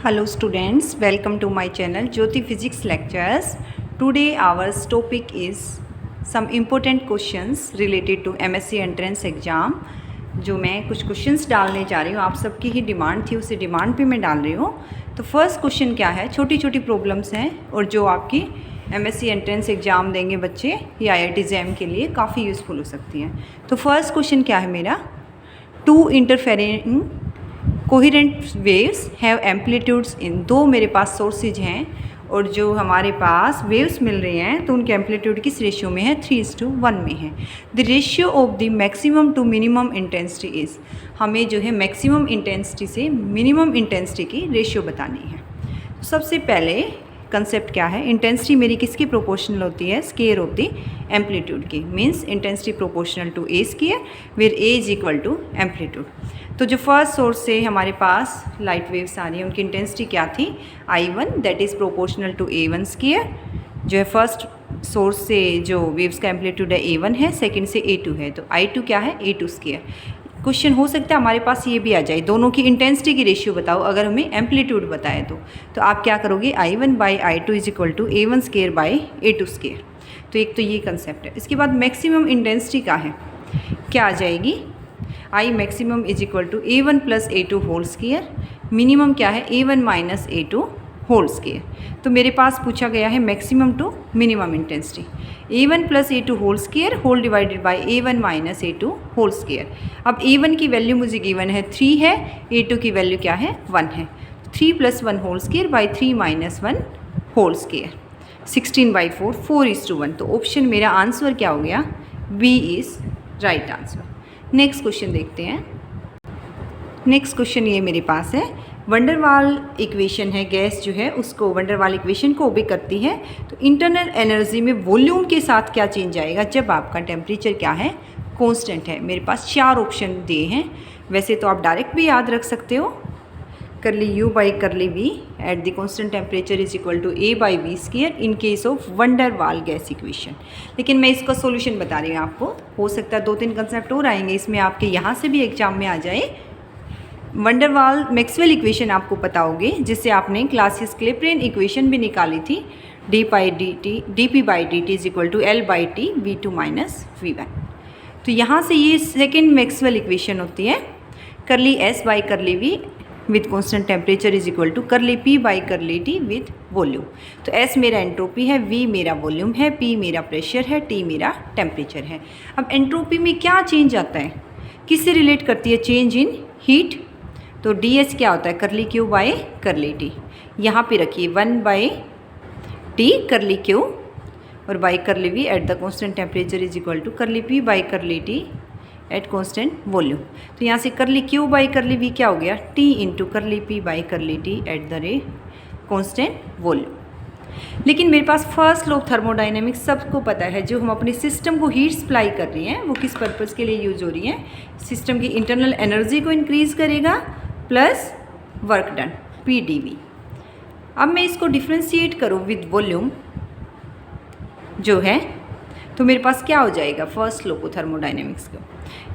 Hello students, welcome to my channel Jyoti Physics Lectures. Today our topic is some important questions related to MSc Entrance Exam. जो मैं कुछ questions डालने जा रही हूँ, आप सबकी ही डिमांड थी, उसी डिमांड पे मैं डाल रही हूँ। तो फर्स्ट क्वेश्चन क्या है, छोटी छोटी प्रॉब्लम्स हैं और जो आपकी MSc एंट्रेंस एग्ज़ाम देंगे बच्चे या IIT JAM के लिए काफ़ी यूज़फुल हो सकती हैं। तो फर्स्ट क्वेश्चन क्या है मेरा, two interfering coherent waves have amplitudes in, दो मेरे पास सोर्सेज हैं और जो हमारे पास वेव्स मिल रही हैं तो उनके एम्पलीट्यूड किस रेशियो में है, 3:1 में है। The ratio of the maximum to minimum intensity is, हमें जो है मैक्सिमम इंटेंसिटी से मिनिमम इंटेंसिटी की रेशियो बतानी है। तो सबसे पहले कंसेप्ट क्या है, इंटेंसिटी मेरी किसकी प्रोपोर्शनल होती है, स्केयर ऑफ द एम्पलीट्यूड की, means intensity proportional to A square where A is equal to amplitude. तो जो फर्स्ट सोर्स से हमारे पास लाइट वेव्स आ रही हैं उनकी इंटेंसिटी क्या थी, I1 that is proportional to A1 square. जो है फर्स्ट सोर्स से जो वेव्स का एम्पलीट्यूड है A1 है, सेकंड से A2 है, तो I2 क्या है, A2 स्केयर। क्वेश्चन हो सकता है हमारे पास ये भी आ जाए, दोनों की इंटेंसिटी की रेशियो बताओ, अगर हमें एम्पलीट्यूड बताए तो आप क्या करोगे, I1 by I2 is equal to A1 square by A2 square. तो एक तो ये कंसेप्ट है। इसके बाद मैक्सिमम इंटेंसिटी का है, क्या आ जाएगी, I maximum is equal to A1 plus A2 whole square, minimum क्या है, A1 minus A2 whole square. तो मेरे पास पूछा गया है maximum to minimum intensity, A1 plus A2 whole square whole divided by A1 minus A2 whole square. अब A1 की value मुझे गिवन है 3 है, A2 की वैल्यू क्या है, 1 है। 3 plus 1 whole square by 3 minus 1 whole square, 16/4, 4:1। तो ऑप्शन मेरा आंसर क्या हो गया, B is right answer. Next question देखते हैं। नेक्स्ट क्वेश्चन ये मेरे पास है, वंडरवाल इक्वेशन है, गैस जो है उसको वंडरवाल इक्वेशन को ओबे करती है, तो इंटरनल एनर्जी में वॉल्यूम के साथ क्या चेंज आएगा जब आपका टेम्परेचर क्या है, कांस्टेंट है। मेरे पास 4 ऑप्शन दिए हैं, वैसे तो आप डायरेक्ट भी याद रख सकते हो, curly U by curly V at the constant temperature is equal to A by V square in case of van der Waals gas equation. लेकिन मैं इसका सॉल्यूशन बता रही हूँ आपको, हो सकता है 2-3 कंसेप्ट और आएंगे इसमें, आपके यहाँ से भी एग्जाम में आ जाए। वंडरवाल मैक्सवेल इक्वेशन आपको पता होगी, जिससे आपने क्लासियस क्लेपेरॉन इक्वेशन भी निकाली थी, dp by dt is equal to L by T V2 minus V1। तो यहाँ से ये सेकेंड मैक्सवेल इक्वेशन होती है, curly S by curly V with constant temperature is equal to curly P by curly T with volume. तो S मेरा entropy है, V मेरा वॉल्यूम है, P मेरा प्रेशर है, T मेरा टेम्परेचर है। अब एंट्रोपी में क्या चेंज आता है, किससे रिलेट करती है, चेंज इन हीट। तो DS क्या होता है, करली Q बाई करली T। यहाँ पे रखिए 1 बाई T करली Q और by curly V at the constant temperature is equal to curly P by curly T at constant volume. तो यहाँ से करली Q बाई करली V क्या हो गया, T इंटू करली P by curly T at the रे कॉन्स्टेंट वॉल्यूम। लेकिन मेरे पास फर्स्ट लॉ ऑफ थर्मोडाइनमिक्स सबको पता है, जो हम अपने सिस्टम को हीट सप्लाई कर रही हैं वो किस पर्पज़ के लिए यूज हो रही है, सिस्टम की इंटरनल एनर्जी को इंक्रीज़ करेगा प्लस वर्क डन PdV। अब मैं इसको डिफ्रेंशिएट करूँ विद वॉल्यूम जो है, तो मेरे पास क्या हो जाएगा, फर्स्ट लॉ को थर्मोडाइनमिक्स को,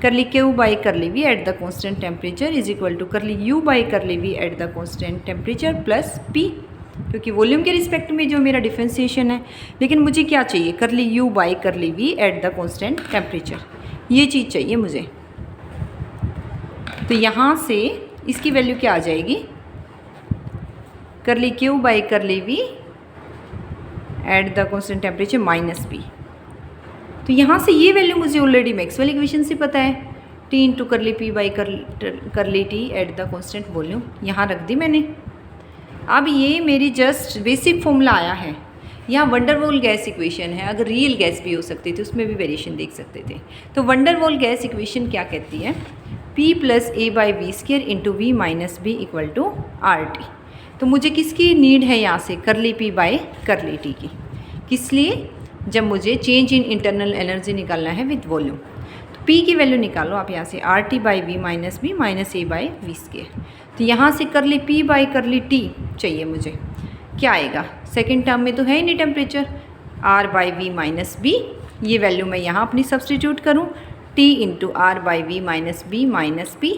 curly Q by curly V at the constant temperature is equal to curly U by curly V at the constant temperature plus P, क्योंकि वॉल्यूम के रिस्पेक्ट में जो मेरा डिफ्रेंशिएशन है। लेकिन मुझे क्या चाहिए, करली U by curly V at the constant temperature, ये चीज़ चाहिए मुझे। तो यहाँ से इसकी वैल्यू क्या आ जाएगी, करली Q by curly V at the constant temperature minus P। तो यहाँ से ये वैल्यू मुझे ऑलरेडी मैक्सवेल इक्वेशन से पता है, T इंटू करली P by curly T eight the constant volume, यहाँ रख दी मैंने। अब ये मेरी जस्ट बेसिक फॉर्मूला आया है, यहाँ वंडरवॉल गैस इक्वेशन है, अगर रियल गैस भी हो सकती थी उसमें भी वेरिएशन देख सकते थे। तो वंडरवॉल गैस इक्वेशन क्या कहती है, P plus A by V square into V minus B equal to RT। तो मुझे किसकी नीड है यहाँ से, करली P बाई करली T की, किस लिए, जब मुझे चेंज इन इंटरनल एनर्जी निकालना है विद वॉल्यूम। तो P की वैल्यू निकालो आप यहाँ से, RT by V minus B minus A by V square. तो यहाँ से करली P बाई करली T चाहिए मुझे, क्या आएगा, सेकेंड टर्म में तो है ही नहीं temperature, R by V minus B, ये वैल्यू मैं यहाँ अपनी सब्सटीट्यूट करूँ, T into R by V minus B minus P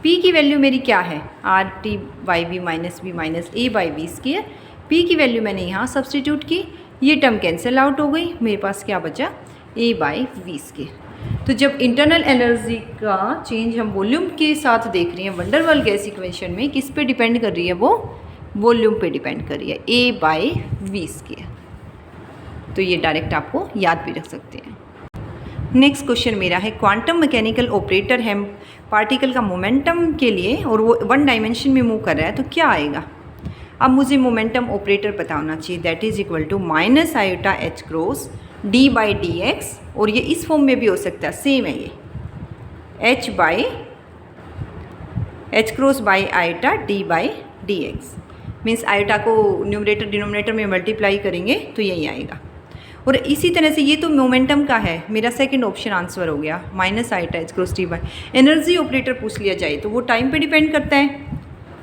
P की वैल्यू मेरी क्या है, R T by V minus B minus A by V square. P की वैल्यू मैंने यहाँ सब्सटीट्यूट की, ये टर्म कैंसिल आउट हो गई, मेरे पास क्या बचा, ए बाई वी स्क्वायर। तो जब इंटरनल एनर्जी का चेंज हम वॉल्यूम के साथ देख रहे हैं वंडर वाल गैस इक्वेशन में, किस पे डिपेंड कर रही है, वो वॉल्यूम पे डिपेंड कर रही है, ए बाई वी स्क्वायर। तो ये डायरेक्ट आपको याद भी रख सकते हैं। नेक्स्ट क्वेश्चन मेरा है, क्वांटम मैकेनिकल ऑपरेटर है पार्टिकल का मोमेंटम के लिए और वो वन डायमेंशन में मूव कर रहा है, तो क्या आएगा। अब मुझे मोमेंटम ऑपरेटर पता होना चाहिए, that is equal to minus iota H cross D by D X, और ये इस फॉर्म में भी हो सकता है, सेम है ये, H by H cross by iota D by D x, means iota को न्यूमरेटर डिनोमिनेटर में मल्टीप्लाई करेंगे तो यही आएगा। और इसी तरह से ये तो मोमेंटम का है, मेरा सेकंड ऑप्शन आंसर हो गया, minus iota H cross D by. Energy operator पूछ लिया जाए तो वो टाइम पे डिपेंड करता है,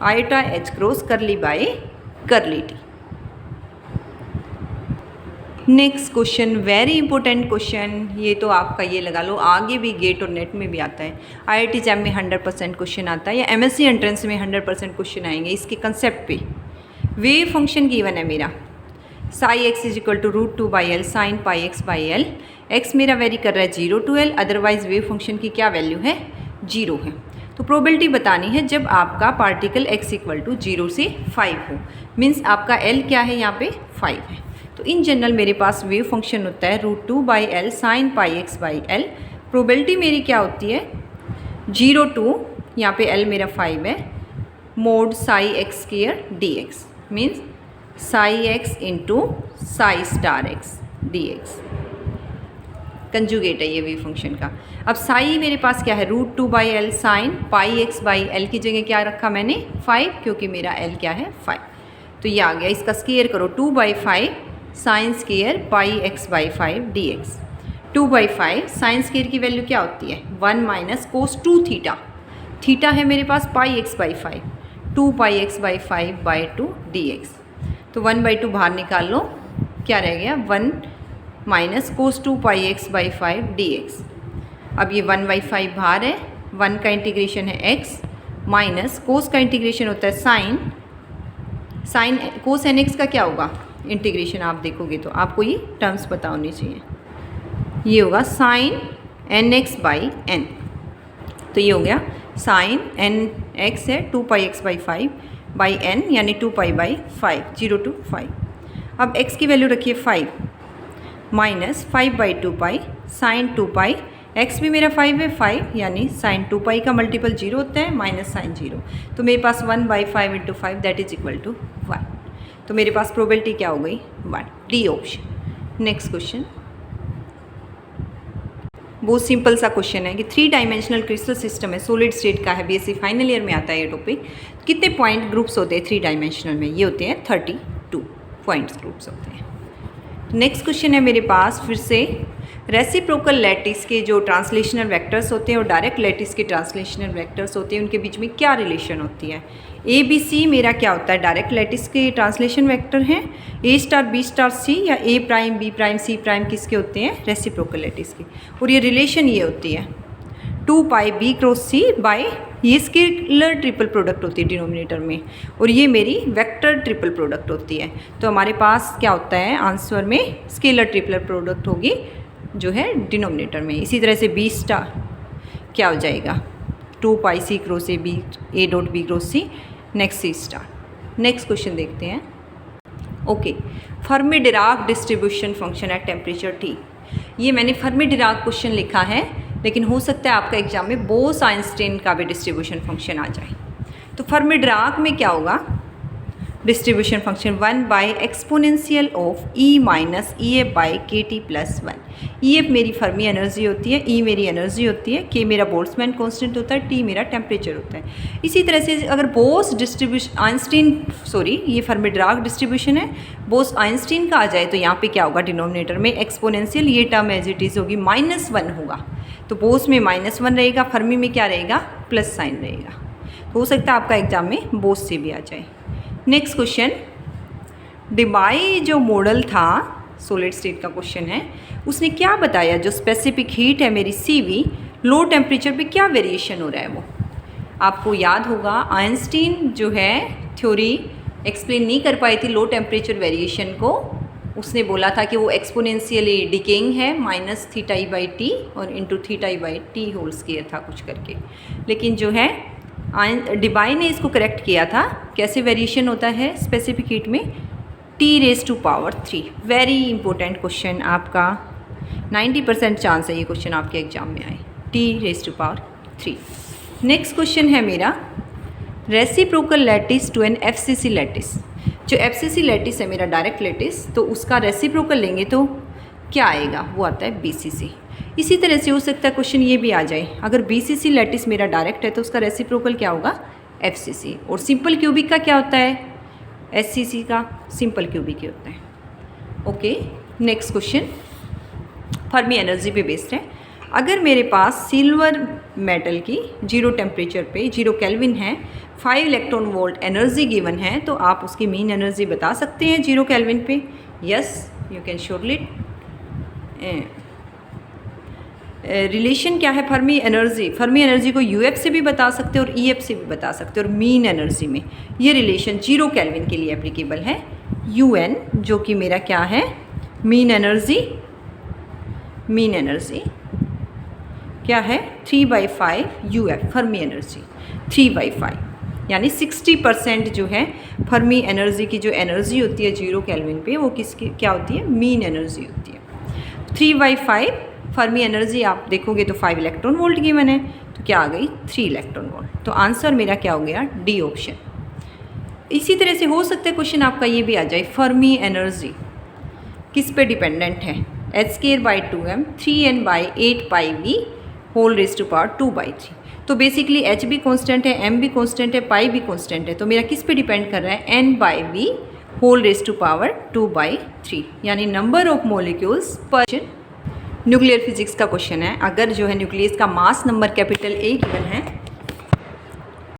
आयोटा एच क्रॉस करली बाई करली T. Next question, very important question, ये तो आपका ये लगा लो आगे भी गेट और नेट में भी आता है, IIT जैम में 100% क्वेश्चन आता है, या MSc एंट्रेंस में 100% क्वेश्चन आएंगे इसके कंसेप्ट पे। वेव फंक्शन गिवन है मेरा, psi X is equal to root 2 by L sine pi x by L, X मेरा वेरी कर रहा है 0 to L, otherwise wave function की क्या वैल्यू है, 0 है। तो प्रोबेबिलिटी बतानी है जब आपका पार्टिकल x इक्वल टू 0 से 5 हो, मीन्स आपका L क्या है यहाँ पे 5 है। तो इन जनरल मेरे पास वेव फंक्शन होता है root 2 by L sine pi x by L. Probability मेरी क्या होती है, 0 to, यहाँ पे L मेरा 5 है, mode Sai x square D x, means Sai x into Sai star x D x, conjugate है ये वेव फंक्शन का। अब साई मेरे पास क्या है, root 2 by L sine pi x by L की जगह क्या रखा मैंने 5, क्योंकि मेरा L क्या है 5। तो ये आ गया, इसका स्क्वायर करो 2 by 5 sine square pi x by 5 d x. 2 by 5 sine square की वैल्यू क्या होती है, 1 माइनस कोस 2 थीटा, थीटा है मेरे पास pi x by 5, 2 pi x by 5 by 2 d x. तो 1/2 बाहर निकाल लो, क्या रह गया 1 minus cos 2 pi x by 5 d x. अब ये 1/5 बाहर है, 1 का इंटीग्रेशन है x माइनस कोस का इंटीग्रेशन होता है sine, sine cos N X का क्या होगा इंटीग्रेशन, आप देखोगे तो आपको ये टर्म्स पता होनी चाहिए, ये होगा sine N X by N. तो ये हो गया साइन एन एक्स है 2 pi x by 5 by N, यानी 2 पाई बाई 5, 0 to 5। अब x की वैल्यू रखिए 5 माइनस 5/2 पाई साइन 2 पाई, x भी मेरा 5 है, 5 यानी साइन 2 पाई का मल्टीपल 0 होता है, माइनस साइन 0, तो मेरे पास 1/5 into 5 that is equal to 1। तो मेरे पास प्रोबेबिलिटी क्या हो गई 1, डी ऑप्शन। नेक्स्ट क्वेश्चन, बहुत सिंपल सा क्वेश्चन है कि 3 डायमेंशनल क्रिस्टल सिस्टम है, सॉलिड स्टेट का है, BSc फाइनल ईयर में आता है ये टॉपिक। कितने पॉइंट ग्रुप्स होते हैं 3 डायमेंशनल में, ये होते हैं 32 पॉइंट्स ग्रुप्स होते हैं। नेक्स्ट क्वेश्चन है मेरे पास फिर से, रेसिप्रोकल लैटिस के जो ट्रांसलेशनल वेक्टर्स होते हैं और डायरेक्ट लैटिस के ट्रांसलेशनल वेक्टर्स होते हैं, उनके बीच में क्या रिलेशन होती है। ABC मेरा क्या होता है, डायरेक्ट लैटिस के ट्रांसलेशन वेक्टर हैं, A star B star C या A prime B prime C prime किसके होते हैं, रेसिप्रोकल लैटिस के। और ये रिलेशन ये होती है 2 पाई B क्रॉस C बाई, ये स्केलर ट्रिपल प्रोडक्ट होती है डिनोमिनेटर में, और ये मेरी वेक्टर ट्रिपल प्रोडक्ट होती है। तो हमारे पास क्या होता है आंसर में, स्केलर ट्रिपल प्रोडक्ट होगी जो है डिनोमिनेटर में। इसी तरह से B स्टार क्या हो जाएगा 2 पाई C cross A dot B cross C, next C star. Next question देखते हैं। Okay, Fermi Dirac distribution function at temperature T। ये मैंने फर्मी डिराक क्वेश्चन लिखा है, लेकिन हो सकता है आपका एग्जाम में बोस आइंस्टीन का भी डिस्ट्रीब्यूशन फंक्शन आ जाए। तो फर्मी डिराक में क्या होगा, distribution function 1 by exponential of E minus EF by KT plus 1। EF मेरी फर्मी एनर्जी होती है, E मेरी एनर्जी होती है, K मेरा बोल्ट्जमैन कांस्टेंट होता है, T मेरा टेम्परेचर होता है। इसी तरह से अगर बोस डिस्ट्रीब्यूशन आइंस्टीन ये फर्मी डिराक डिस्ट्रीब्यूशन है, बोस आइंस्टीन का आ जाए तो यहाँ पे क्या होगा डिनोमिनेटर में एक्सपोनेंशियल, ये टर्म एज इट इज़ होगी -1 होगा। तो बोस में -1 रहेगा, फर्मी में क्या रहेगा प्लस साइन रहेगा। तो हो सकता है आपका एग्जाम में बोस से भी आ जाए। नेक्स्ट क्वेश्चन, डिबाई जो मॉडल था सॉलिड स्टेट का क्वेश्चन है, उसने क्या बताया जो स्पेसिफिक हीट है मेरी CV, लो टेम्परेचर पे क्या वेरिएशन हो रहा है वो। आपको याद होगा आइंस्टीन जो है थ्योरी एक्सप्लेन नहीं कर पाई थी लो टेम्परेचर वेरिएशन को। उसने बोला था कि वो एक्सपोनेंशियली डिकेइंग है -θ/t और ×θ/t होल स्क्वायर था कुछ करके। लेकिन जो है डिबाई ने इसको करेक्ट किया था। कैसे वेरिएशन होता है स्पेसिफिक हीट में, T⁻³ वेरी इंपॉर्टेंट क्वेश्चन आपका, 90% चांस है ये क्वेश्चन आपके एग्जाम में आए, T⁻3। नेक्स्ट क्वेश्चन है मेरा reciprocal lattice to an FCC lattice. जो FCC लैटिस है मेरा डायरेक्ट लैटिस, तो उसका रेसिप्रोकल लेंगे तो क्या आएगा, वो आता है BCC। इसी तरह से हो सकता है क्वेश्चन ये भी आ जाए, अगर BCC लैटिस मेरा डायरेक्ट है तो उसका रेसिप्रोकल क्या होगा, FCC। और सिंपल क्यूबिक का क्या होता है, SCC का सिंपल क्यूबिक ही होता है। Okay, next question Fermi energy पे बेस्ड है। अगर मेरे पास सिल्वर मेटल की 0 टेम्परेचर पे 0 केल्विन है, 5 इलेक्ट्रॉन वोल्ट एनर्जी गिवन है, तो आप उसकी मीन एनर्जी बता सकते हैं 0 केल्विन पे। Yes, you can surely. Relation क्या है फर्मी एनर्जी को UF से भी बता सकते हो और EF से भी बता सकते हो, और मीन एनर्जी में ये रिलेशन 0 केल्विन के लिए एप्लीकेबल है। UN जो कि मेरा क्या है, मीन एनर्जी क्या है 3/5 UF फर्मी एनर्जी 3/5, यानी 60% जो है फर्मी एनर्जी की जो एनर्जी होती है 0 केल्विन पे वो किसकी क्या होती है, मीन एनर्जी होती है। 3/5 फर्मी एनर्जी आप देखोगे तो 5 इलेक्ट्रॉन वोल्ट गिवन है, तो क्या आ गई 3 इलेक्ट्रॉन वोल्ट। तो आंसर मेरा क्या हो गया, D ऑप्शन। इसी तरह से हो सकता है क्वेश्चन आपका ये भी आ जाए, फर्मी एनर्जी किस पे डिपेंडेंट है, h²/2m 3n/8πv whole raise to power 2/3। तो बेसिकली H भी कांस्टेंट है, M भी कांस्टेंट है, पाई भी कांस्टेंट है, तो मेरा किस पे डिपेंड कर रहा है, n/v whole raise to power 2/3, यानी नंबर ऑफ मॉलिक्यूल्स पर। न्यूक्लियर फिजिक्स का क्वेश्चन है, अगर जो है न्यूक्लियस का mass number capital A given है